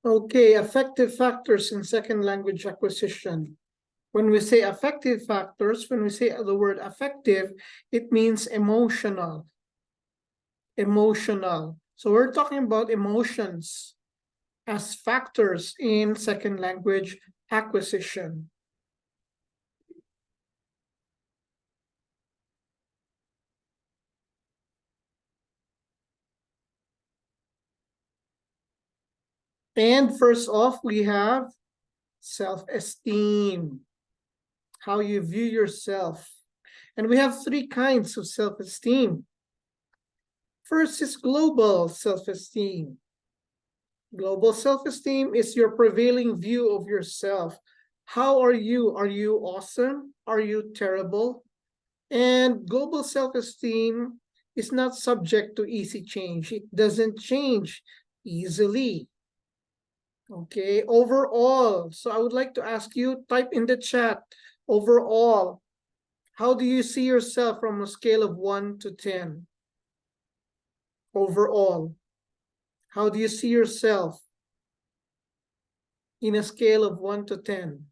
Okay, affective factors in second language acquisition. When we say affective factors, when we say the word affective, it means emotional. Emotional. So we're talking about emotions as factors in second language acquisition. And first off, we have self-esteem, how you view yourself. And we have three kinds of self-esteem. First is global self-esteem. Global self-esteem is your prevailing view of yourself. How are you? Are you awesome? Are you terrible? And global self-esteem is not subject to easy change. It doesn't change easily. Okay, overall. So I would like to ask you, type in the chat, overall, how do you see yourself from a scale of 1 to 10? Overall, how do you see yourself in a scale of 1 to 10?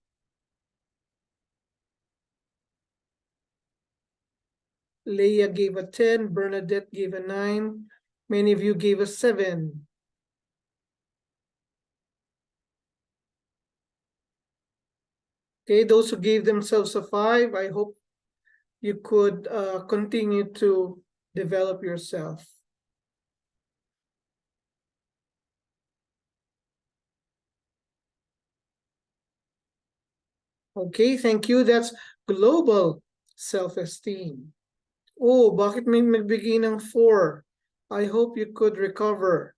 Leah gave a 10, Bernadette gave a 9, many of you gave a 7. Okay, those who gave themselves a 5, I hope you could continue to develop yourself. Okay, thank you. That's global self-esteem. Oh, bakit may magbigay ng 4? I hope you could recover.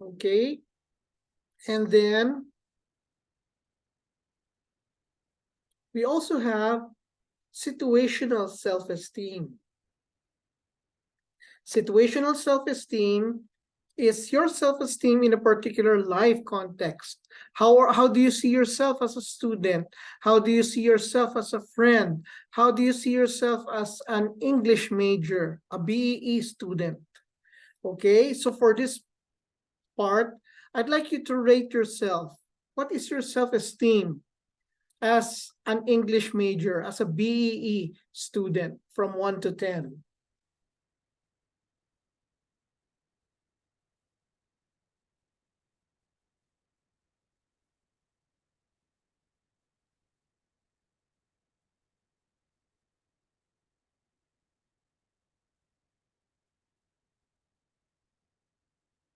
Okay? And then, we also have situational self-esteem. Situational self-esteem is your self-esteem in a particular life context. How do you see yourself as a student? How do you see yourself as a friend? How do you see yourself as an English major, a BEE student? Okay, so for this part, I'd like you to rate yourself. What is your self-esteem as an English major, as a BEE student from 1 to 10?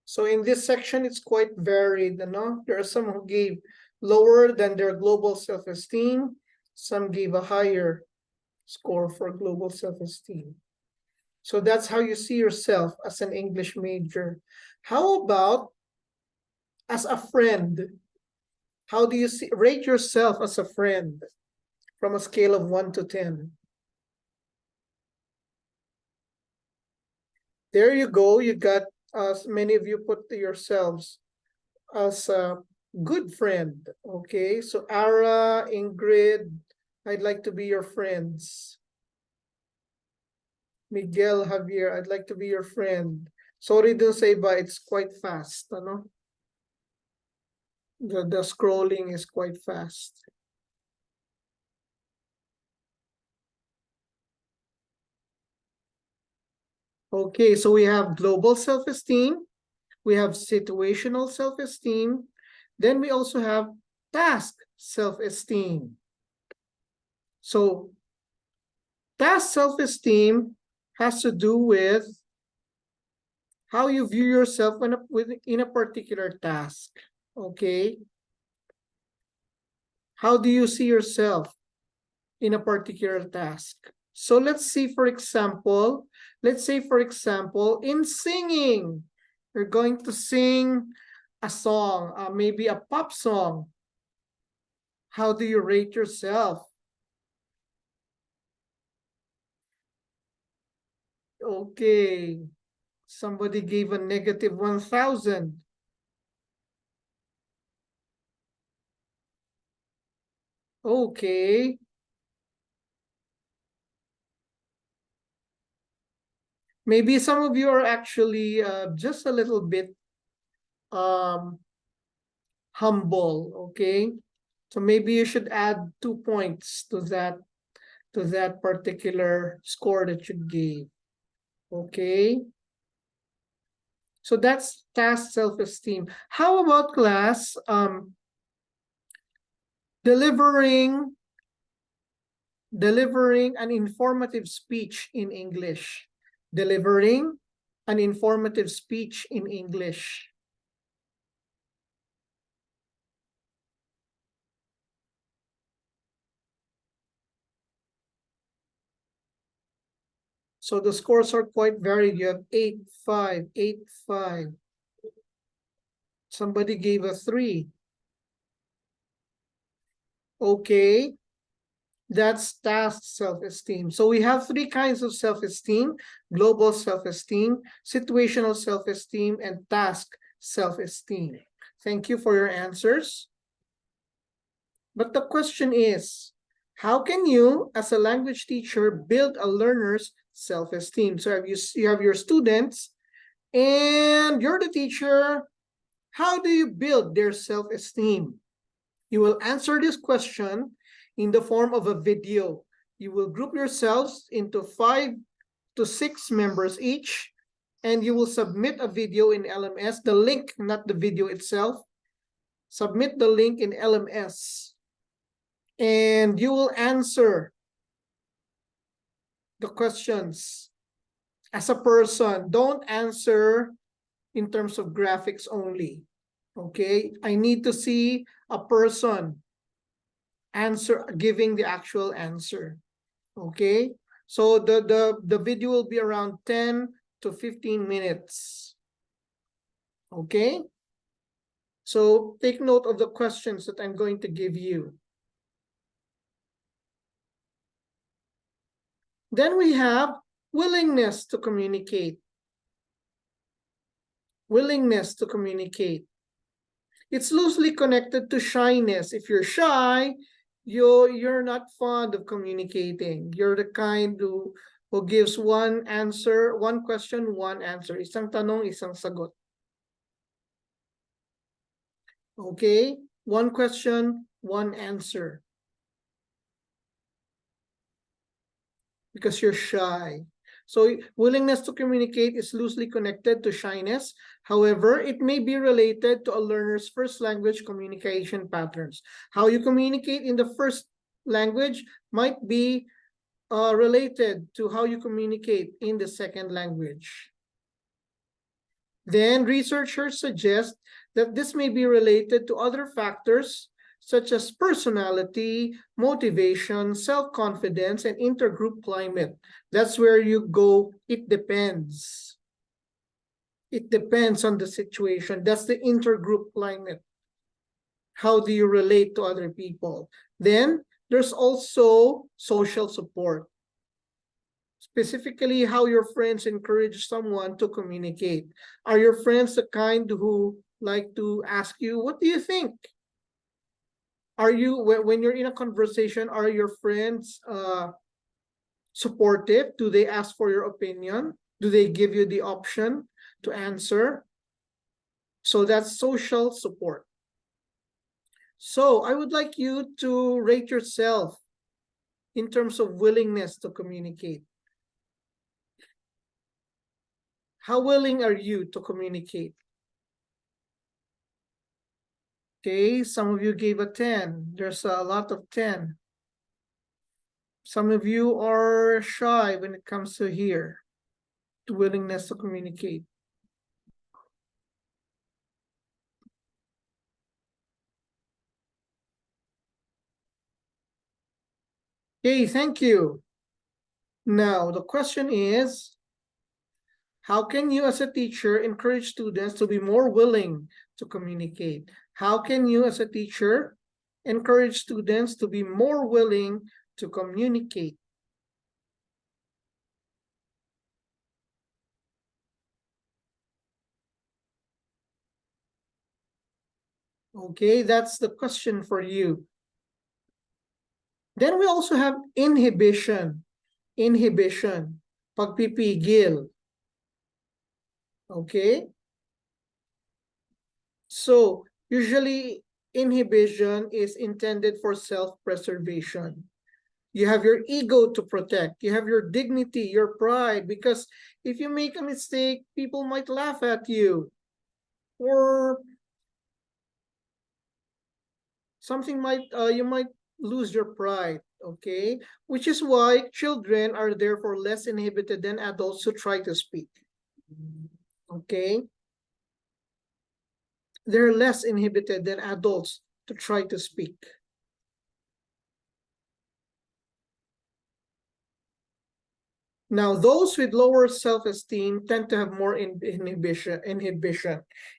So in this section, it's quite varied. No? There are some who gave lower than their global self-esteem. Some gave a higher score for global self-esteem. So that's how you see yourself as an English major. How about as a friend? How do you rate yourself as a friend from a scale of 1 to 10? There you go. You got, as many of you put yourselves as a good friend. Okay, so Ara, Ingrid, I'd like to be your friends. Miguel, Javier, I'd like to be your friend. Sorry to say, but it's quite fast. Ano? The scrolling is quite fast. Okay, so we have global self-esteem, we have situational self-esteem, then we also have task self-esteem. So task self-esteem has to do with how you view yourself in a particular task. Okay, how do you see yourself in a particular task? So let's say, for example, in singing, you're going to sing a song, maybe a pop song. How do you rate yourself? Okay, somebody gave a negative 1,000. Okay. Maybe some of you are actually just a little bit humble, okay? So maybe you should add 2 points to that particular score that you gave, okay? So that's task self-esteem. How about class, delivering an informative speech in English? Delivering an informative speech in English. So the scores are quite varied. You have 8, 5, 8, 5. Somebody gave a 3. Okay, that's task self-esteem. So we have 3 kinds of self-esteem: global self-esteem, situational self-esteem, and task self-esteem. Thank you for your answers. But the question is, how can you, as a language teacher, build a learner's self-esteem? So you have your students, and you're the teacher. How do you build their self-esteem? You will answer this question in the form of a video. You will group yourselves into 5 to 6 members each, and you will submit a video in LMS, the link, not the video itself. Submit the link in LMS, and you will answer the questions as a person. Don't answer in terms of graphics only. Okay, I need to see a person giving the actual answer. Okay, so the video will be around 10 to 15 minutes. Okay, so take note of the questions that I'm going to give you. Then we have willingness to communicate. Willingness to communicate. It's loosely connected to shyness. If you're shy, you're not fond of communicating. You're the kind who gives one answer, one question, one answer. Isang tanong, isang sagot. Okay? One question, one answer. Because you're shy. So willingness to communicate is loosely connected to shyness. However, it may be related to a learner's first language communication patterns. How you communicate in the first language might be related to how you communicate in the second language. Then researchers suggest that this may be related to other factors such as personality, motivation, self-confidence, and intergroup climate. That's where you go, it depends. It depends on the situation. That's the intergroup climate. How do you relate to other people? Then there's also social support. Specifically, how your friends encourage someone to communicate. Are your friends the kind who like to ask you, what do you think? Are you, when you're in a conversation, are your friends supportive? Do they ask for your opinion? Do they give you the option to answer? So that's social support. So I would like you to rate yourself in terms of willingness to communicate. How willing are you to communicate? Okay, some of you gave a 10. There's a lot of 10. Some of you are shy when it comes to here, to willingness to communicate. Okay, thank you. Now, the question is, how can you as a teacher encourage students to be more willing to communicate? How can you as a teacher encourage students to be more willing to communicate? Okay, that's the question for you. Then we also have inhibition. Inhibition, pagpipigil. Okay? So, usually inhibition is intended for self-preservation. You have your ego to protect. You have your dignity, your pride, because if you make a mistake, people might laugh at you, or something might, you might lose your pride, okay? Which is why children are therefore less inhibited than adults who try to speak, okay? They're less inhibited than adults to try to speak. Now, those with lower self-esteem tend to have more inhibition,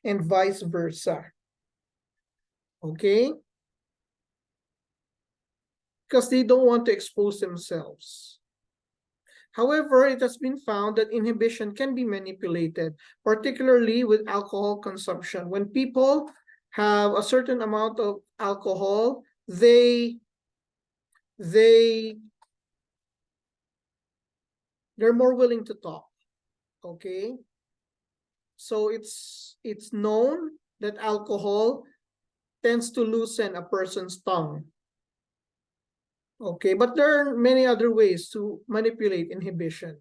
and vice versa. Okay? Because they don't want to expose themselves. However, it has been found that inhibition can be manipulated, particularly with alcohol consumption. When people have a certain amount of alcohol, they're more willing to talk. Okay? So it's known that alcohol tends to loosen a person's tongue. Okay, but there are many other ways to manipulate inhibition.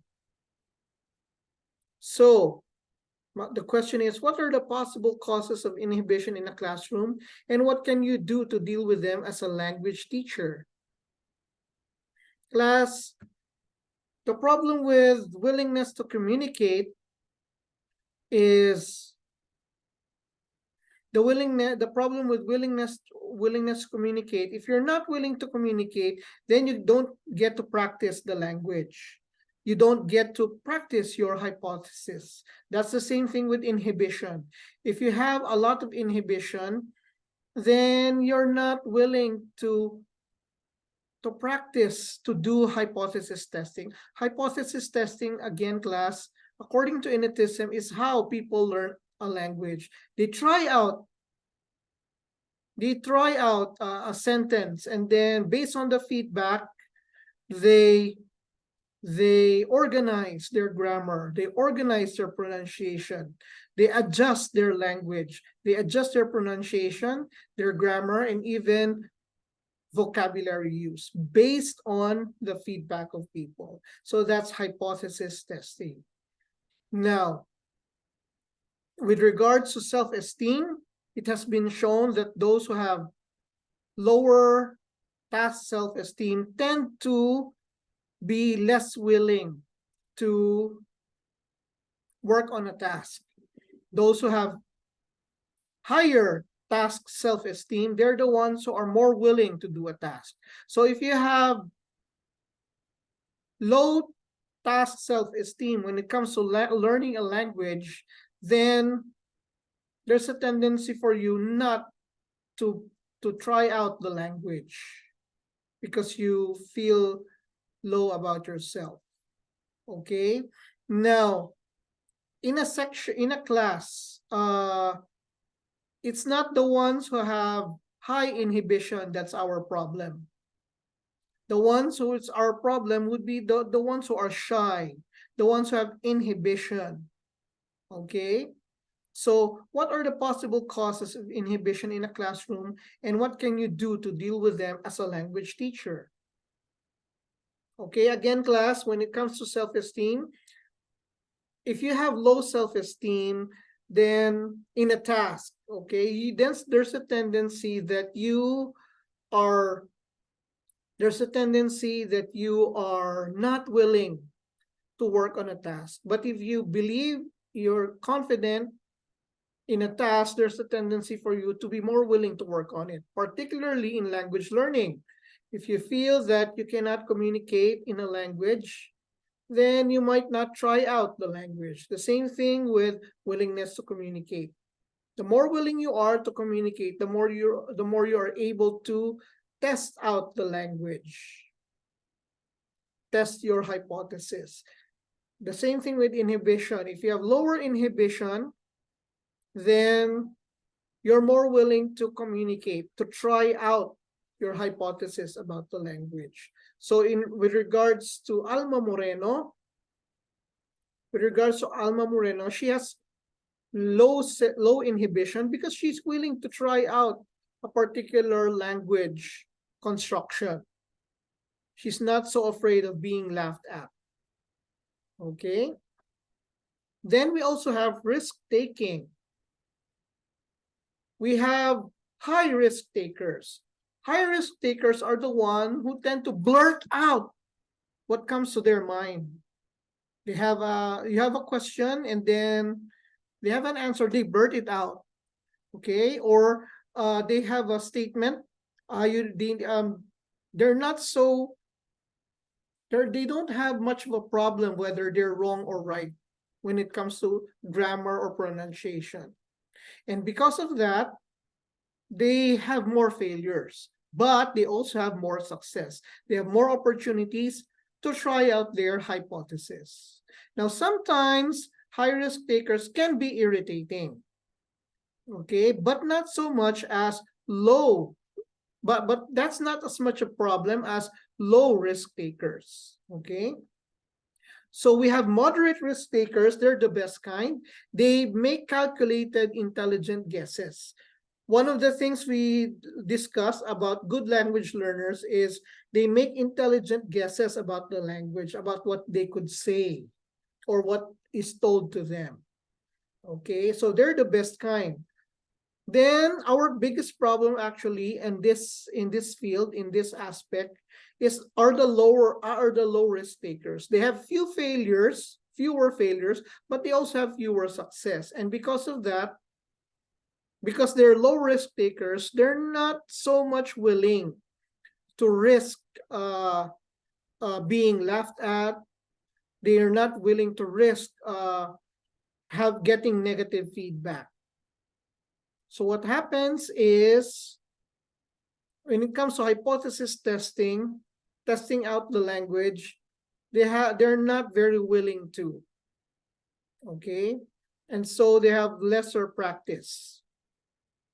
So the question is, what are the possible causes of inhibition in a classroom, and what can you do to deal with them as a language teacher? Class, the problem with willingness to communicate is the problem with willingness to communicate. If you're not willing to communicate, then you don't get to practice the language. You don't get to practice your hypothesis. That's the same thing with inhibition. If you have a lot of inhibition, then you're not willing to practice, to do hypothesis testing. Hypothesis testing, again, class, according to Inatism, is how people learn a language. They try out a sentence, and then based on the feedback, they organize their grammar, they organize their pronunciation, they adjust their language, they adjust their pronunciation, their grammar, and even vocabulary use based on the feedback of people. So that's hypothesis testing. Now, with regards to self-esteem, it has been shown that those who have lower task self-esteem tend to be less willing to work on a task. Those who have higher task self-esteem, they're the ones who are more willing to do a task. So if you have low task self-esteem when it comes to learning a language, then there's a tendency for you not to try out the language because you feel low about yourself. Okay? Now, in a class, it's not the ones who have high inhibition that's our problem. The ones who it's our problem would be the ones who are shy, the ones who have inhibition. Okay? So what are the possible causes of inhibition in a classroom, and what can you do to deal with them as a language teacher? Okay, again, class, when it comes to self-esteem, if you have low self-esteem, then in a task, okay, then there's a tendency that you are not willing to work on a task. But if you believe, you're confident in a task, there's a tendency for you to be more willing to work on it, particularly in language learning. If you feel that you cannot communicate in a language, then you might not try out the language. The same thing with willingness to communicate. The more willing you are to communicate, the more you are able to test out the language, test your hypothesis. The same thing with inhibition. If you have lower inhibition, then you're more willing to communicate, to try out your hypothesis about the language. So with regards to Alma Moreno, she has low inhibition because she's willing to try out a particular language construction. She's not so afraid of being laughed at. Okay. Then we also have risk-taking. We have high-risk takers. High-risk takers are the one who tend to blurt out what comes to their mind. You have a question and then they have an answer, they blurt it out. Okay, or they have a statement. They're not so they don't have much of a problem whether they're wrong or right when it comes to grammar or pronunciation. And because of that, they have more failures, but they also have more success. They have more opportunities to try out their hypothesis. Now, sometimes high-risk takers can be irritating, okay, but not so much as low, but that's not as much a problem as low-risk takers, okay? So we have moderate risk takers. They're the best kind. They make calculated, intelligent guesses. One of the things we discuss about good language learners is they make intelligent guesses about the language, about what they could say or what is told to them. Okay, so they're the best kind. Then our biggest problem actually in this field, in this aspect, are the low risk takers. They have fewer failures, but they also have fewer success. And because of that, because they're low risk takers, they're not so much willing to risk being laughed at. They are not willing to risk getting negative feedback. So what happens is, when it comes to hypothesis testing out the language, they're not very willing to. Okay, and so they have lesser practice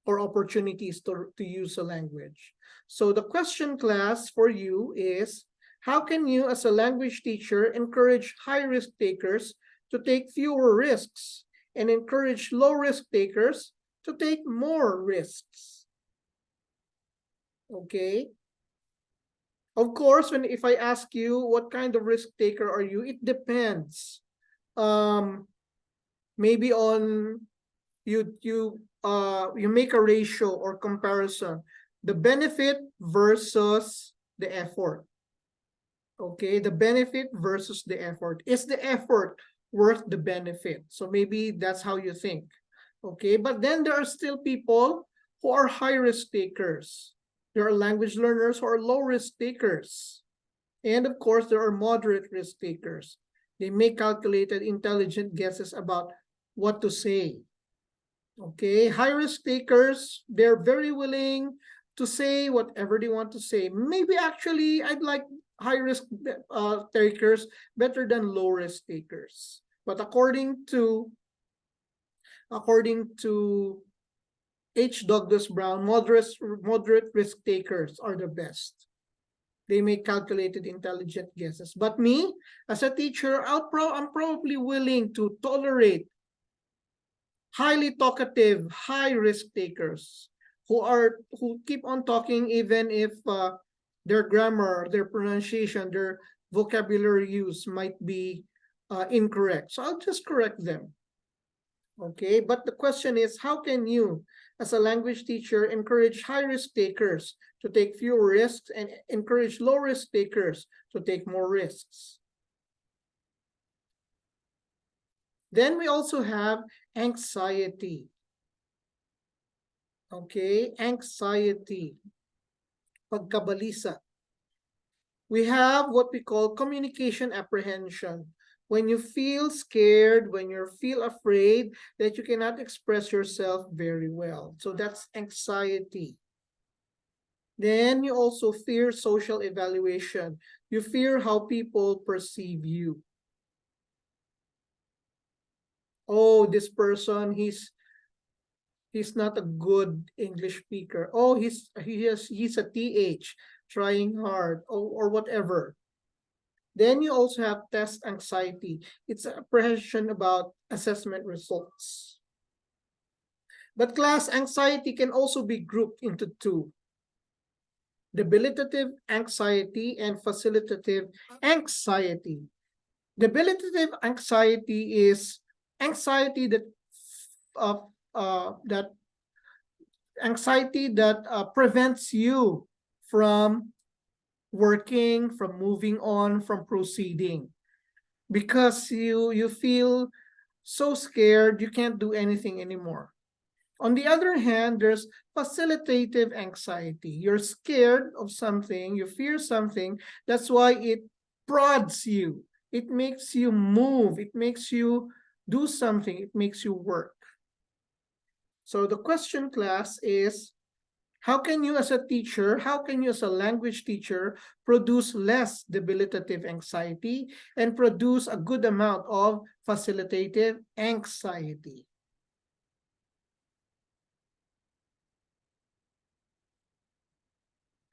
or opportunities to use a language. So the question, class, for you is, how can you as a language teacher encourage high-risk takers to take fewer risks and encourage low-risk takers to take more risks? Okay. Of course, if I ask you what kind of risk taker are you, it depends. Maybe on you make a ratio or comparison, the benefit versus the effort. Okay, the benefit versus the effort. Is the effort worth the benefit? So maybe that's how you think. Okay, but then there are still people who are high-risk takers. There are language learners who are low-risk takers. And of course, there are moderate risk takers. They make calculated, intelligent guesses about what to say. Okay, high-risk takers, they're very willing to say whatever they want to say. Maybe actually, I'd like high-risk takers better than low-risk takers. But according to H. Douglas Brown, moderate risk takers are the best. They make calculated, intelligent guesses. But me, as a teacher, I'm probably willing to tolerate highly talkative, high-risk takers who keep on talking even if their grammar, their pronunciation, their vocabulary use might be incorrect. So I'll just correct them. Okay, but the question is, how can you, as a language teacher, encourage high-risk takers to take fewer risks and encourage low-risk takers to take more risks? Then we also have anxiety. Okay, anxiety, pagkabalisa. We have what we call communication apprehension. When you feel scared, when you feel afraid that you cannot express yourself very well. So that's anxiety. Then you also fear social evaluation. You fear how people perceive you. Oh, this person, he's not a good English speaker. Oh, he's a TH, trying hard, or whatever. Then you also have test anxiety. It's apprehension about assessment results. But class, anxiety can also be grouped into two: debilitative anxiety and facilitative anxiety. Debilitative anxiety is anxiety that uh, that prevents you from working, from moving on, from proceeding, because you feel so scared you can't do anything anymore. On the other hand, there's facilitative anxiety. You're scared of something, you fear something, that's why it prods you. It makes you move, it makes you do something, it makes you work. So the question, class, is how can you as a teacher, how can you as a language teacher produce less debilitative anxiety and produce a good amount of facilitative anxiety?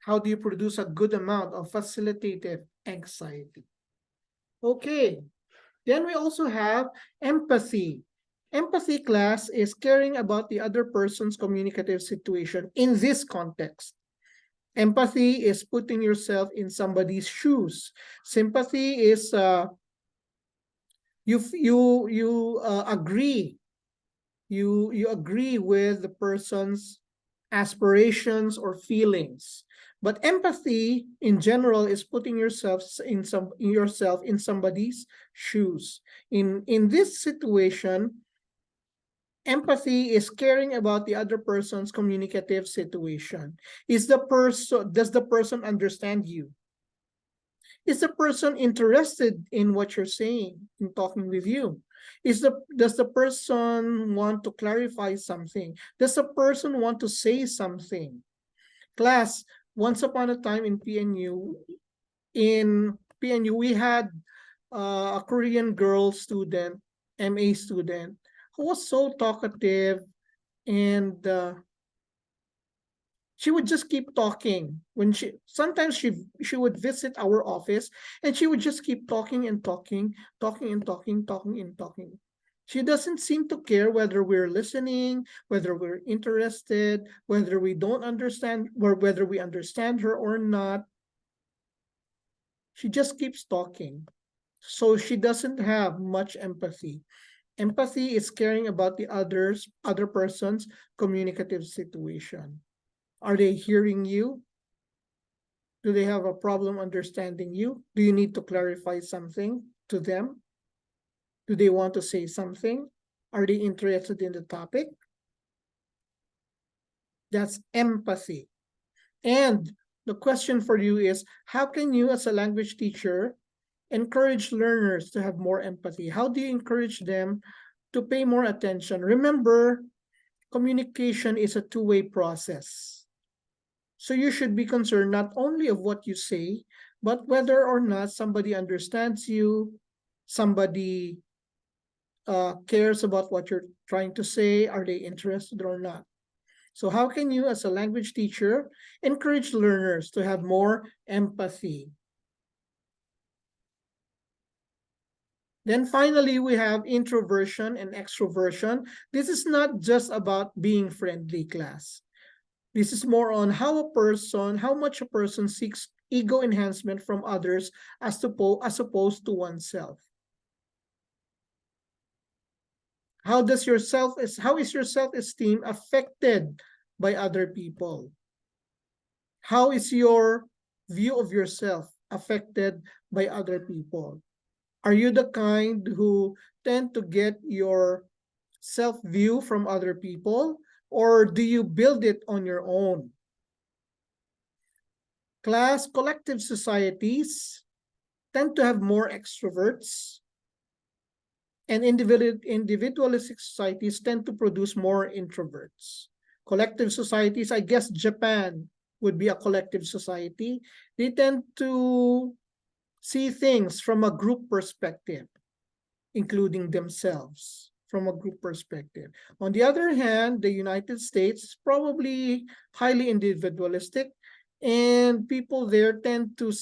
How do you produce a good amount of facilitative anxiety? Okay, then we also have empathy. Empathy, class, is caring about the other person's communicative situation in this context. Empathy is putting yourself in somebody's shoes. Sympathy is agree. You agree with the person's aspirations or feelings. But empathy in general is putting yourself in somebody's shoes. In this situation, empathy is caring about the other person's communicative situation. Does the person understand you? Is the person interested in what you're saying, in talking with you? Does the person want to clarify something? Does the person want to say something? Class, once upon a time in PNU, we had a Korean girl student, MA student, who was so talkative, and she would just keep talking. When sometimes she would visit our office, and she would just keep talking and talking, talking and talking, talking and talking. She doesn't seem to care whether we're listening, whether we're interested, whether we don't understand, or whether we understand her or not. She just keeps talking. So she doesn't have much empathy. Empathy is caring about the other person's communicative situation. Are they hearing you? Do they have a problem understanding you? Do you need to clarify something to them? Do they want to say something? Are they interested in the topic? That's empathy. And the question for you is, how can you as a language teacher encourage learners to have more empathy? How do you encourage them to pay more attention? Remember, communication is a two-way process. So you should be concerned not only of what you say, but whether or not somebody understands you, somebody cares about what you're trying to say, are they interested or not? So how can you as a language teacher encourage learners to have more empathy? Then finally, we have introversion and extroversion. This is not just about being friendly, class. This is more on how much a person seeks ego enhancement from others as opposed to oneself. How is your self-esteem affected by other people? How is your view of yourself affected by other people? Are you the kind who tend to get your self-view from other people, or do you build it on your own? Class, collective societies tend to have more extroverts, and individualistic societies tend to produce more introverts. Collective societies, I guess Japan would be a collective society. They tend to see things from a group perspective, including themselves from a group perspective. On the other hand, the United States is probably highly individualistic, and people there tend to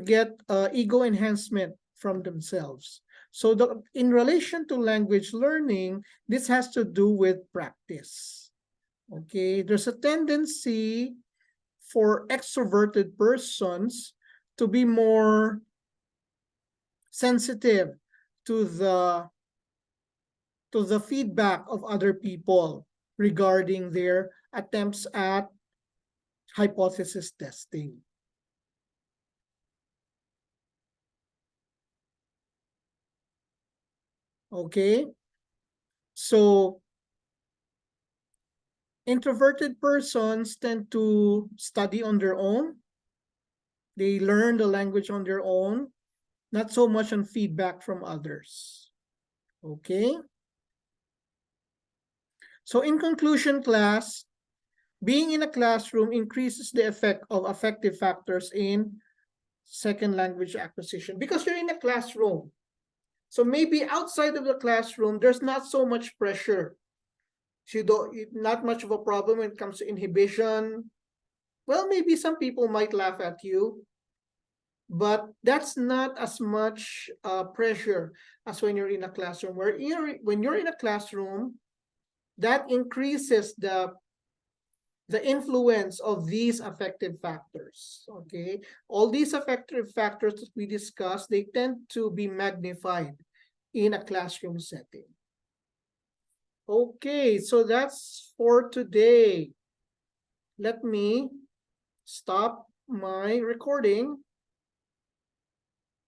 get ego enhancement from themselves. So in relation to language learning, this has to do with practice. Okay, there's a tendency for extroverted persons to be more sensitive to the feedback of other people regarding their attempts at hypothesis testing. Okay, so introverted persons tend to study on their own. They learn the language on their own, not so much on feedback from others. Okay, so in conclusion, class, being in a classroom increases the effect of affective factors in second language acquisition because you're in a classroom. So maybe outside of the classroom, there's not so much pressure. So you don't, not much of a problem when it comes to inhibition. Well, maybe some people might laugh at you, but that's not as much pressure as when you're in a classroom. When you're in a classroom, that increases the influence of these affective factors. Okay, all these affective factors that we discussed, they tend to be magnified in a classroom setting. Okay, so that's for today. Let me stop my recording